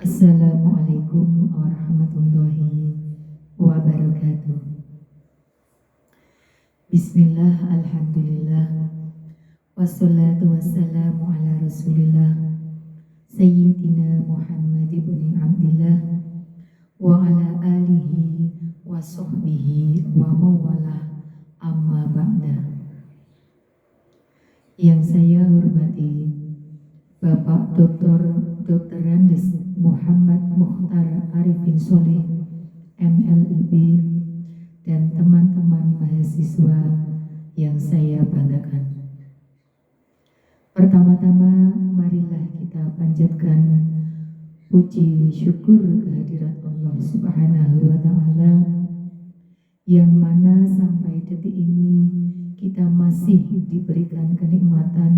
Assalamualaikum warahmatullahi wabarakatuh. Bismillah, alhamdulillah, wassalatu wassalamu ala rasulillah Sayyidina Muhammad ibn Abdillah wa ala alihi wa sahbihi wa mawalah, amma ba'da. Yang saya hormati Bapak Dr. Andes Muhammad Mukhtar Arifin Soleh, MLIB, dan teman-teman mahasiswa yang saya banggakan. Pertama-tama, marilah kita panjatkan puji syukur kehadirat Allah Subhanahu wa Ta'ala, yang mana sampai detik ini kita masih diberikan kenikmatan,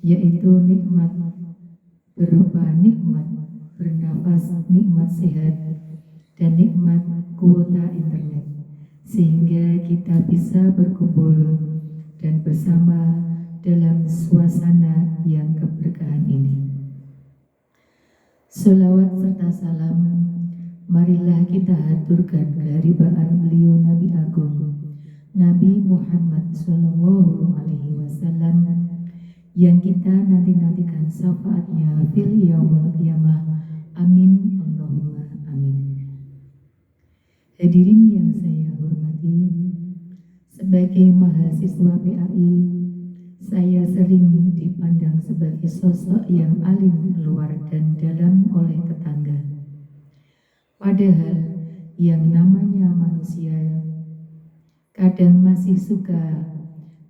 yaitu nikmat berupa nikmat bernafas, nikmat sehat, dan nikmat kuota internet, sehingga kita bisa berkumpul dan bersama dalam suasana yang keberkahan ini. Sholawat serta salam marilah kita haturkan keharibaan beliau Nabi Agung Nabi Muhammad Sallallahu Alaihi Wasallam, yang kita nanti-nantikan syafaatnya fil yaumil qiyamah. Amin Allahumma amin. Hadirin yang saya hormati, sebagai mahasiswa PAI, saya sering dipandang sebagai sosok yang alim luar dan dalam oleh tetangga. Padahal yang namanya manusia kadang masih suka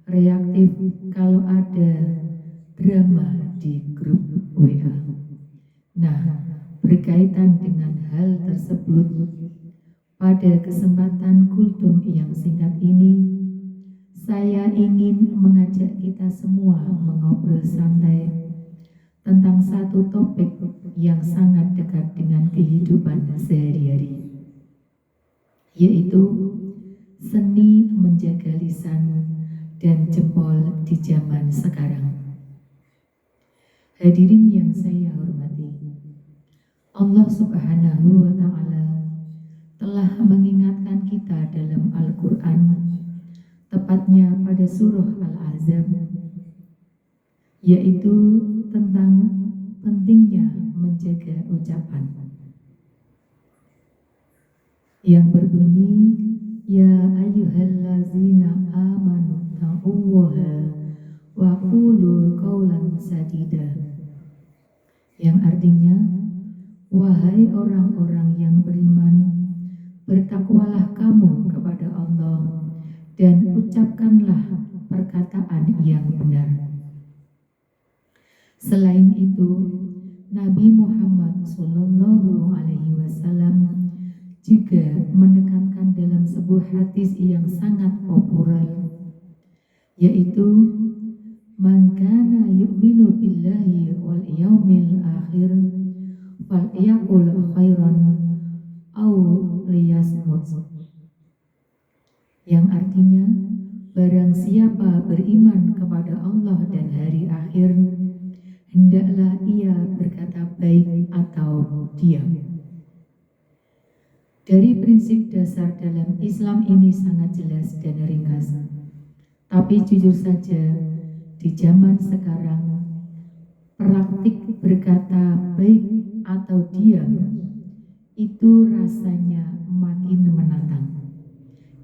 reaktif kalau ada drama di grup WA. Nah, berkaitan dengan hal tersebut, pada kesempatan kultum yang singkat ini, saya ingin mengajak kita semua mengobrol santai tentang satu topik yang sangat dekat dengan kehidupan sehari-hari, yaitu seni menjaga lisan dan jempol di zaman sekarang. Hadirin yang saya hormati, Allah Subhanahu wa Ta'ala telah mengingatkan kita dalam Al-Quran, tepatnya pada surah Al-Ahzab, yaitu tentang pentingnya menjaga ucapan, yang berbunyi, ya ayyuhallazina amanu ta'uwaha wa qulu qawlan sadida, yang artinya, wahai orang-orang yang beriman, bertakwalah kamu kepada Allah dan ucapkanlah perkataan yang benar. Selain itu, Nabi Muhammad Sallallahu Alaihi Wasallam juga menekankan dalam sebuah hadis yang sangat populer, yaitu man kana yu'minu billahi wal yaumil akhir falyaqul khairan aw liyasmut, yang artinya, barang siapa beriman kepada Allah dan hari akhir, hendaklah ia berkata baik atau diam. Dari prinsip dasar dalam Islam ini sangat jelas dan ringkas. Tapi jujur saja, di zaman sekarang, praktik berkata baik atau diam itu rasanya makin menantang.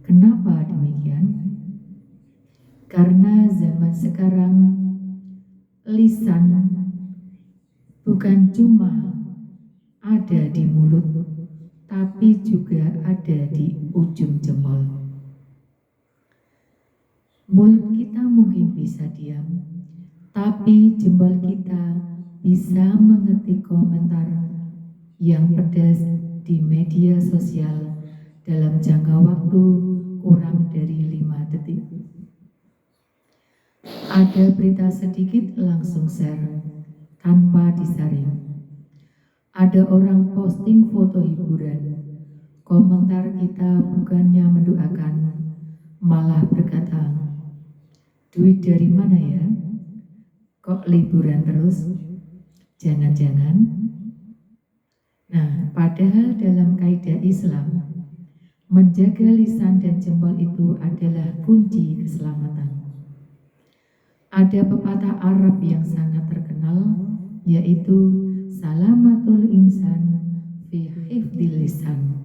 Kenapa demikian? Karena zaman sekarang lisan bukan cuma ada di mulut, tapi juga ada di ujung jempol. Mulut kita mungkin bisa diam, tapi jempol kita bisa mengetik komentar yang pedas di media sosial dalam jangka waktu kurang dari 5 detik. Ada berita sedikit langsung share tanpa disaring. Ada orang posting foto hiburan, komentar kita bukannya mendoakan, malah berkata, duit dari mana ya? Kok liburan terus? Jangan-jangan Nah, padahal dalam kaidah Islam, menjaga lisan dan jempol itu adalah kunci keselamatan. Ada pepatah Arab yang sangat terkenal, yaitu salamatul insan fi hifdil lisan.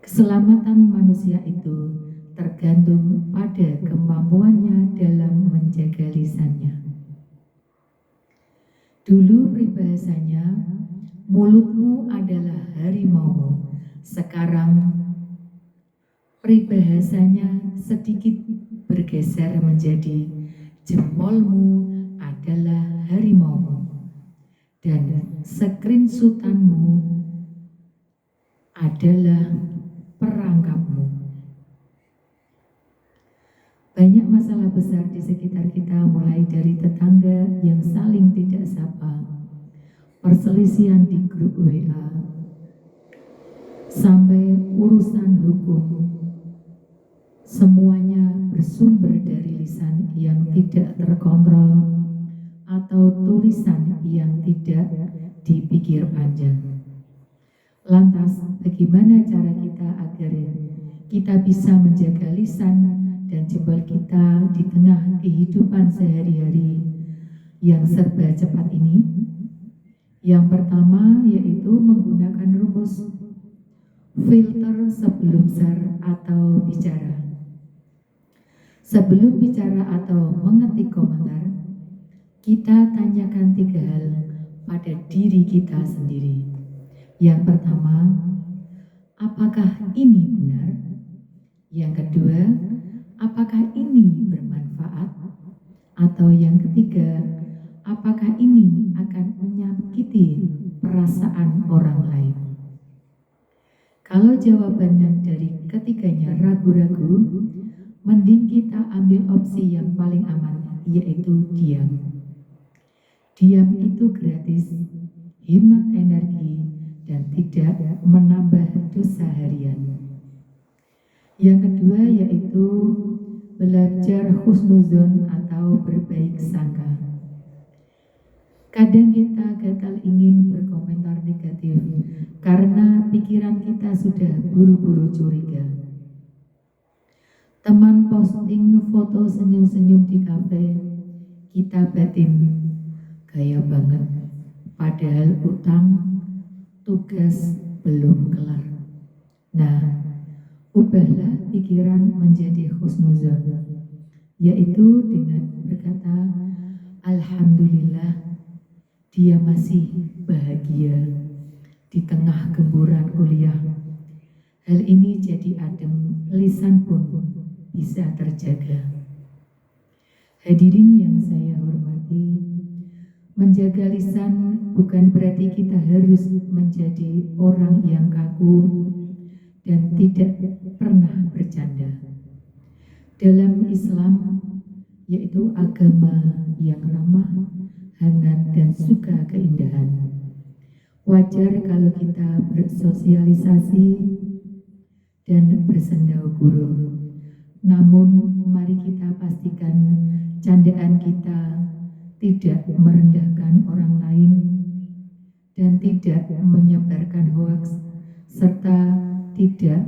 Keselamatan manusia itu tergantung pada kemampuannya dalam menjaga lisannya. Dulu peribahasanya, mulutmu adalah harimaumu. Sekarang peribahasanya sedikit bergeser menjadi jempolmu adalah harimaumu dan screenshotanmu adalah perangkapmu. Banyak masalah besar di sekitar kita, mulai dari tetangga yang saling tidak sapa, perselisihan di grup WA, sampai urusan hukum. Semuanya bersumber dari lisan yang tidak terkontrol atau tulisan yang tidak dipikir panjang. Lantas, bagaimana cara kita agar kita bisa menjaga lisan dan jempol kita di tengah kehidupan sehari-hari yang serba cepat ini? Yang pertama yaitu menggunakan rumus filter sebelum share atau bicara. Sebelum bicara atau mengetik komentar, kita tanyakan 3 hal pada diri kita sendiri. Yang pertama, apakah ini benar? Yang kedua, apakah ini bermanfaat? Atau yang ketiga, apakah ini akan menyakiti perasaan orang lain? Kalau jawabannya dari ketiganya ragu-ragu, mending kita ambil opsi yang paling aman, yaitu diam. Diam itu gratis, hemat energi, dan tidak menambah dosa harian. Yang kedua yaitu belajar husnuzon atau berbaik sangka. Kadang kita gagal ingin berkomentar negatif karena pikiran kita sudah buru-buru curiga. Teman posting foto senyum-senyum di kafe, kita batin, gaya banget, padahal utang tugas belum kelar. Nah, ubahlah pikiran menjadi husnuzon, yaitu dengan berkata, alhamdulillah, dia masih bahagia di tengah gemburan kuliah. Hal ini jadi adem, lisan pun bisa terjaga. Hadirin yang saya hormati, menjaga lisan bukan berarti kita harus menjadi orang yang kaku dan tidak pernah bercanda. Dalam Islam, yaitu agama yang ramah, hangat, dan suka keindahan, wajar kalau kita bersosialisasi dan bersendau gurau. Namun, mari kita pastikan candaan kita tidak merendahkan orang lain dan tidak menyebarkan hoaks serta tidak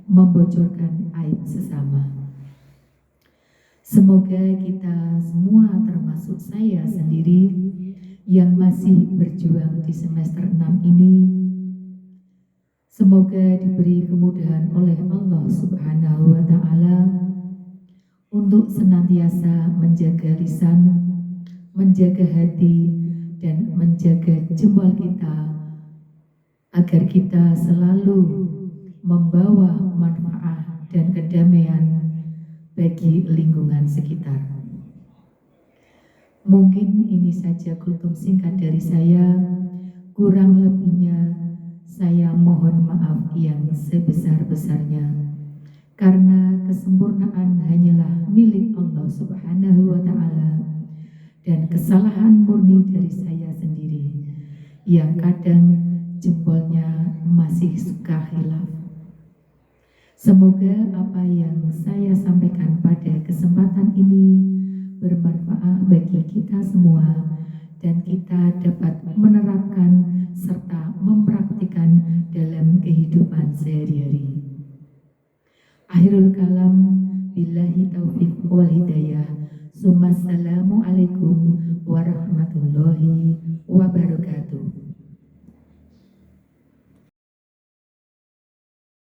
membocorkan aib sesama. Semoga kita semua, termasuk saya sendiri yang masih berjuang di semester 6 ini, semoga diberi kemudahan oleh Allah Subhanahu wa Ta'ala untuk senantiasa menjaga lisan, menjaga hati, dan menjaga jempol kita agar kita selalu membawa manfaat dan kedamaian bagi lingkungan sekitar. Mungkin ini saja kultum singkat dari saya. Kurang lebihnya saya mohon maaf yang sebesar-besarnya, karena kesempurnaan hanyalah milik Allah Subhanahu wa Ta'ala, dan kesalahan murni dari saya sendiri yang kadang jempolnya masih suka hilaf. Semoga apa yang saya sampaikan pada kesempatan ini bermanfaat bagi kita semua dan kita dapat menerapkan serta mempraktikkan dalam kehidupan sehari-hari. Akhirul kalam, billahi taufiq wal hidayah. Assalamualaikum warahmatullahi wabarakatuh.